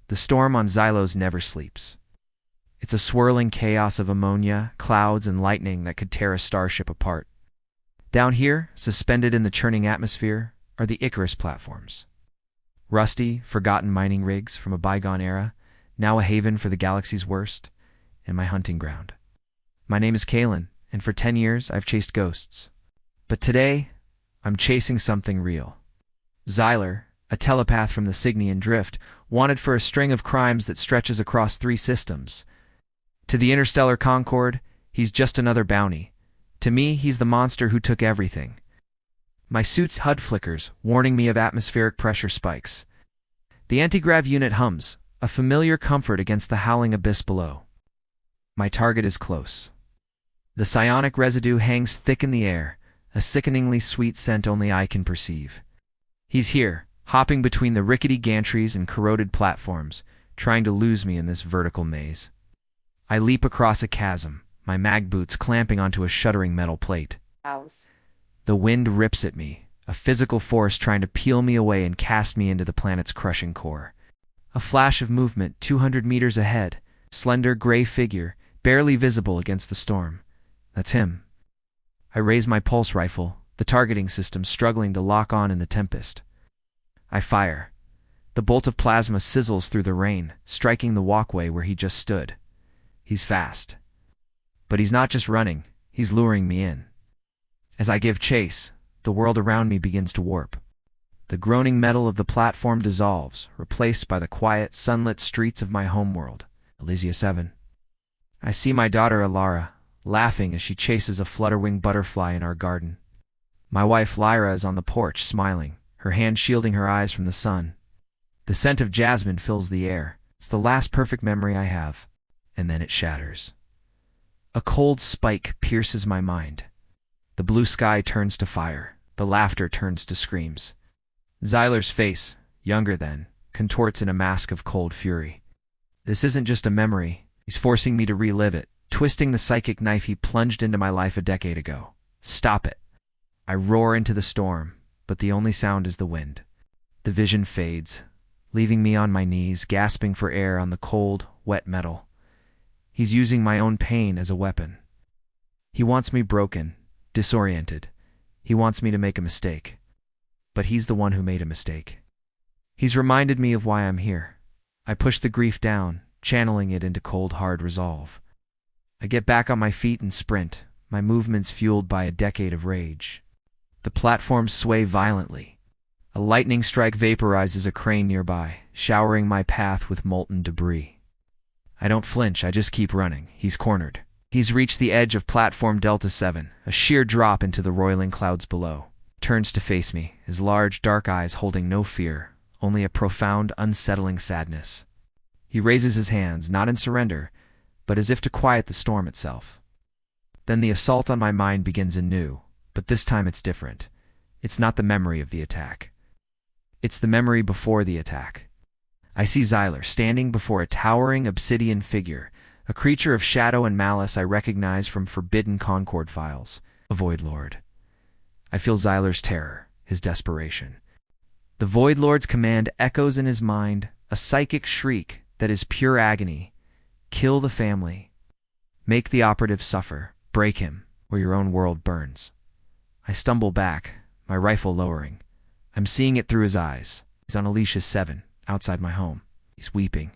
The storm on Xylos never sleeps. It's a swirling chaos of ammonia, clouds, and lightning that could tear a starship apart. Down here, suspended in the churning atmosphere, are the Icarus platforms. Rusty, forgotten mining rigs from a bygone era, now a haven for the galaxy's worst, and my hunting ground. My name is Kalen, and for 10 years I've chased ghosts. But today, I'm chasing something real. Xyler, a telepath from the Cygnian Drift, wanted for a string of crimes that stretches across 3 systems. To the Interstellar Concord, he's just another bounty. To me, he's the monster who took everything. My suit's HUD flickers, warning me of atmospheric pressure spikes. The anti-grav unit hums, a familiar comfort against the howling abyss below. My target is close. The psionic residue hangs thick in the air, a sickeningly sweet scent only I can perceive. He's here, hopping between the rickety gantries and corroded platforms, trying to lose me in this vertical maze. I leap across a chasm, my mag boots clamping onto a shuddering metal plate. House. The wind rips at me, a physical force trying to peel me away and cast me into the planet's crushing core. A flash of movement 200 meters ahead, slender gray figure, barely visible against the storm. That's him. I raise my pulse rifle, the targeting system struggling to lock on in the tempest. I fire. The bolt of plasma sizzles through the rain, striking the walkway where he just stood. He's fast. But he's not just running, he's luring me in. As I give chase, the world around me begins to warp. The groaning metal of the platform dissolves, replaced by the quiet, sunlit streets of my homeworld, Elysia 7. I see my daughter Alara, laughing as she chases a flutterwing butterfly in our garden. My wife Lyra is on the porch, smiling, her hand shielding her eyes from the sun. The scent of jasmine fills the air. It's the last perfect memory I have. And then it shatters. A cold spike pierces my mind. The blue sky turns to fire. The laughter turns to screams. Xyler's face, younger then, contorts in a mask of cold fury. This isn't just a memory. He's forcing me to relive it, twisting the psychic knife he plunged into my life a decade ago. Stop it. I roar into the storm, but the only sound is the wind. The vision fades, leaving me on my knees, gasping for air on the cold, wet metal. He's using my own pain as a weapon. He wants me broken, disoriented. He wants me to make a mistake. But he's the one who made a mistake. He's reminded me of why I'm here. I push the grief down, channeling it into cold, hard resolve. I get back on my feet and sprint, my movements fueled by a decade of rage. The platforms sway violently. A lightning strike vaporizes a crane nearby, showering my path with molten debris. I don't flinch, I just keep running. He's cornered. He's reached the edge of platform Delta 7, a sheer drop into the roiling clouds below. Turns to face me, his large, dark eyes holding no fear, only a profound, unsettling sadness. He raises his hands, not in surrender, but as if to quiet the storm itself. Then the assault on my mind begins anew, but this time it's different. It's not the memory of the attack. It's the memory before the attack. I see Xyler standing before a towering obsidian figure, a creature of shadow and malice I recognize from forbidden Concord files, a Void Lord. I feel Xyler's terror, his desperation. The Void Lord's command echoes in his mind, a psychic shriek that is pure agony. Kill the family. Make the operative suffer. Break him, or your own world burns. I stumble back, my rifle lowering. I'm seeing it through his eyes. He's on Elysia 7, outside my home. He's weeping,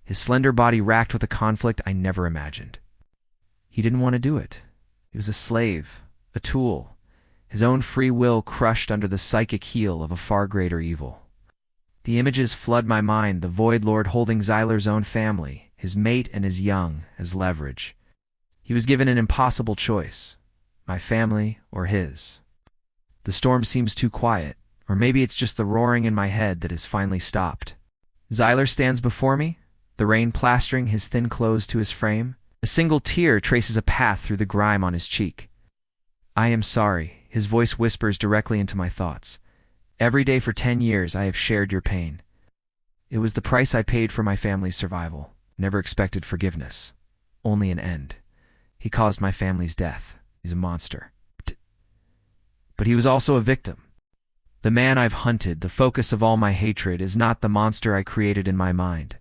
his slender body racked with a conflict I never imagined. He didn't want to do it. He was a slave, a tool, his own free will crushed under the psychic heel of a far greater evil. The images flood my mind, the Void Lord holding Xyler's own family, his mate and his young, as leverage. He was given an impossible choice, my family or his. The storm seems too quiet, or maybe it's just the roaring in my head that has finally stopped. Xyler stands before me, the rain plastering his thin clothes to his frame. A single tear traces a path through the grime on his cheek. I am sorry, his voice whispers directly into my thoughts. Every day for 10 years I have shared your pain. It was the price I paid for my family's survival. Never expected forgiveness. Only an end. He caused my family's death. He's a monster. But he was also a victim. The man I've hunted, the focus of all my hatred, is not the monster I created in my mind.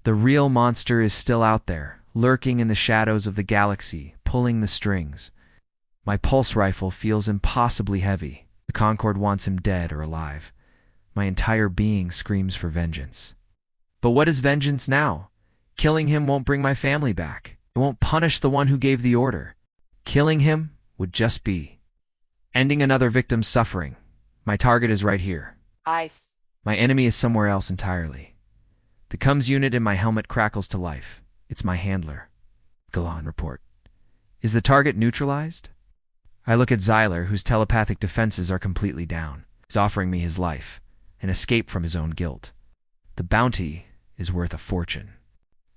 The real monster is still out there, lurking in the shadows of the galaxy, pulling the strings. My pulse rifle feels impossibly heavy. The Concord wants him dead or alive. My entire being screams for vengeance. But what is vengeance now? Killing him won't bring my family back. It won't punish the one who gave the order. Killing him would just be ending another victim's suffering. My target is right here. Ice. My enemy is somewhere else entirely. The comms unit in my helmet crackles to life. It's my handler. Galan, report. Is the target neutralized? I look at Xyler, whose telepathic defenses are completely down. He's offering me his life, an escape from his own guilt. The bounty is worth a fortune.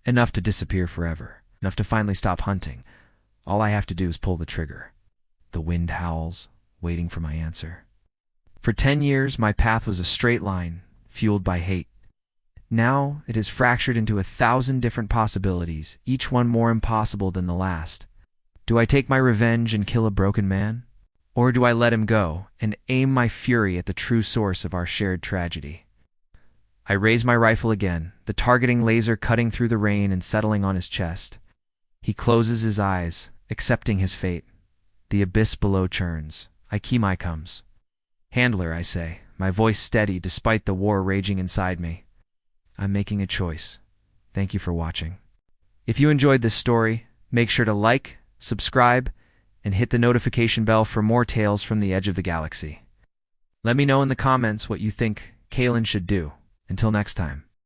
Enough to disappear forever. Enough to finally stop hunting. All I have to do is pull the trigger. The wind howls, waiting for my answer. For 10 years, my path was a straight line, fueled by hate. Now, it is fractured into 1,000 different possibilities, each one more impossible than the last. Do I take my revenge and kill a broken man? Or do I let him go and aim my fury at the true source of our shared tragedy? I raise my rifle again, the targeting laser cutting through the rain and settling on his chest. He closes his eyes, accepting his fate. The abyss below churns. I key my comes. Handler, I say, my voice steady despite the war raging inside me. I'm making a choice. Thank you for watching. If you enjoyed this story, make sure to like, subscribe, and hit the notification bell for more tales from the edge of the galaxy. Let me know in the comments what you think Kaylin should do. Until next time.